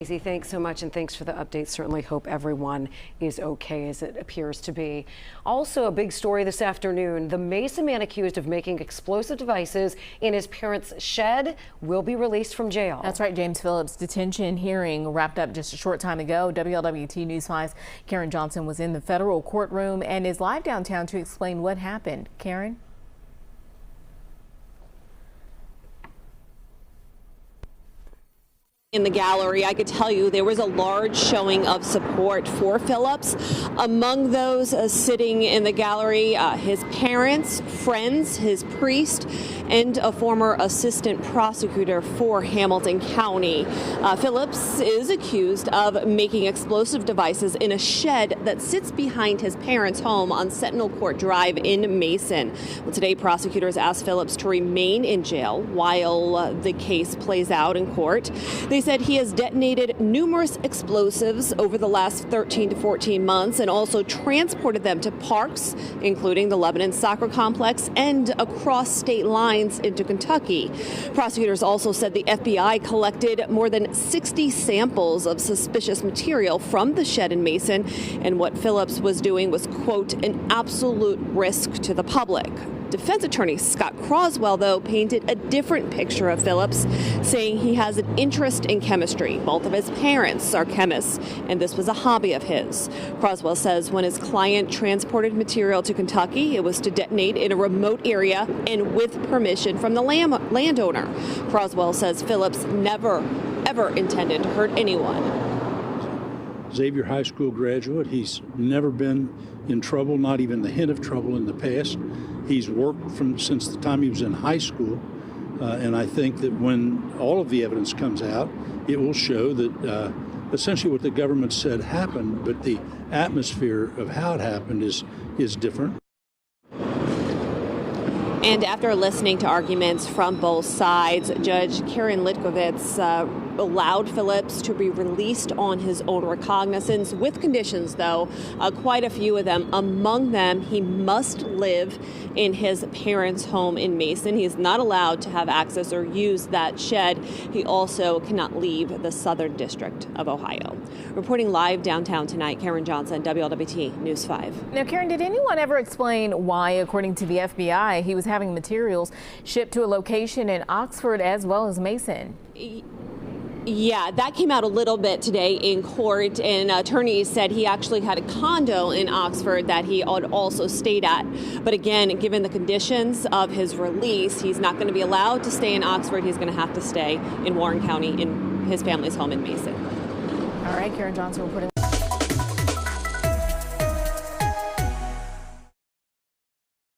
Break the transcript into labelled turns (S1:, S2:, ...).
S1: Casey, thanks so much, and thanks for the update. Certainly hope everyone is okay, as it appears to be. Also, a big story this afternoon. The Mason man accused of making explosive devices in his parents' shed will be released from jail.
S2: That's right. James Phillips' detention hearing wrapped up just a short time ago. WLWT News 5's Karen Johnson was in the federal courtroom and is live downtown to explain what happened. Karen?
S3: In the gallery, I could tell you there was a large showing of support for Phillips. Among those sitting in the gallery, his parents, friends, his priest, and a former assistant prosecutor for Hamilton County. Phillips is accused of making explosive devices in a shed that sits behind his parents' home on Sentinel Court Drive in Mason. Well, today, prosecutors asked Phillips to remain in jail while the case plays out in court. They said he has detonated numerous explosives over the last 13 to 14 months and also transported them to parks, including the Lebanon Soccer Complex and across state lines into Kentucky. Prosecutors also said the FBI collected more than 60 samples of suspicious material from the shed in Mason, and what Phillips was doing was, quote, an absolute risk to the public. Defense attorney Scott Croswell, though, painted a different picture of Phillips, saying he has an interest in chemistry. Both of his parents are chemists, and this was a hobby of his. Croswell says when his client transported material to Kentucky, it was to detonate in a remote area and with permission from the landowner. Croswell says Phillips never, ever intended to hurt anyone.
S4: Xavier High School graduate. He's never been in trouble, not even the hint of trouble in the past. He's worked since the time he was in high school, and I think that when all of the evidence comes out, it will show that essentially what the government said happened, but the atmosphere of how it happened is different.
S3: And after listening to arguments from both sides, Judge Karen Litkovitz allowed Phillips to be released on his own recognizance with conditions, though, quite a few of them. Among them, he must live in his parents' home in Mason. He is not allowed to have access or use that shed. He also cannot leave the Southern District of Ohio. Reporting live downtown tonight, Karen Johnson, WLWT News 5.
S2: Now, Karen, did anyone ever explain why, according to the FBI, he was having materials shipped to a location in Oxford as well as Mason?
S3: Yeah, that came out a little bit today in court, and attorneys said he actually had a condo in Oxford that he had also stayed at. But again, given the conditions of his release, he's not going to be allowed to stay in Oxford. He's going to have to stay in Warren County in his family's home in Mason.
S2: All right, Karen Johnson reporting.